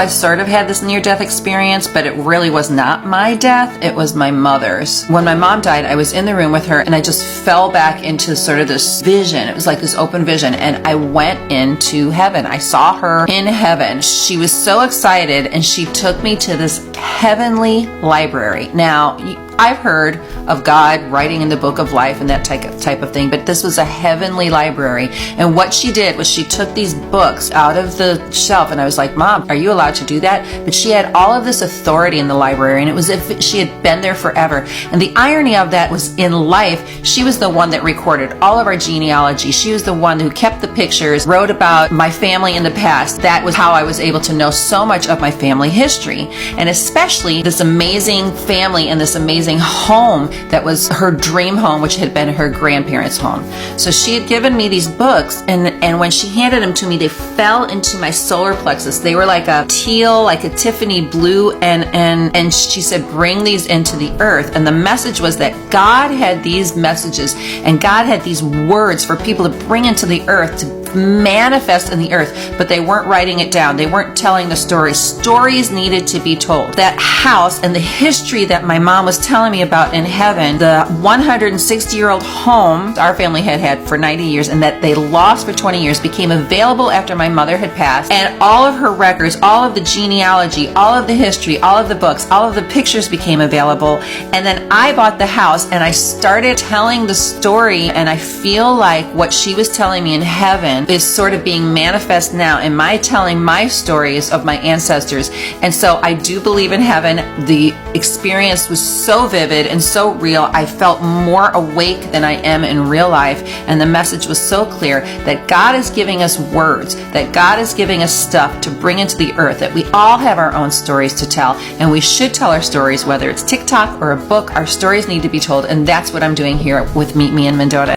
I sort of had this near-death experience, but it really was not my death. It was my mother's. When my mom died, I was in the room with her and I just fell back into sort of this vision. It was like this open vision, and I went into heaven. I saw her in heaven. She was so excited and she took me to this heavenly library. Now, I've heard of God writing in the book of life and that type of thing, but this was a heavenly library. And what she did was she took these books out of the shelf, and I was like, Mom, are you allowed to do that? But she had all of this authority in the library, and it was as if she had been there forever. And the irony of that was, in life, she was the one that recorded all of our genealogy. She was the one who kept the pictures, wrote about my family in the past. That was how I was able to know so much of my family history, and especially this amazing family and this amazing home that was her dream home, which had been her grandparents' home. So she had given me these books, and when she handed them to me, they fell into my solar plexus. They were like a teal, like a Tiffany blue, and she said, bring these into the earth. And the message was that God had these messages and God had these words for people to bring into the earth, to manifest in the earth, but they weren't writing it down. They weren't telling the stories. Stories needed to be told. That house and the history that my mom was telling me about in heaven, the 160-year-old home our family had had for 90 years and that they lost for 20 years, became available after my mother had passed, and all of her records, all of the genealogy, all of the history, all of the books, all of the pictures became available. And then I bought the house and I started telling the story, and I feel like what she was telling me in heaven is sort of being manifest now in my telling my stories of my ancestors. And so I do believe in heaven. The experience was so vivid and so real. I felt more awake than I am in real life, and the message was so clear that God is giving us words, that God is giving us stuff to bring into the earth, that we all have our own stories to tell, and we should tell our stories, whether it's TikTok or a book. Our stories need to be told, and that's what I'm doing here with Meet Me in Mendota.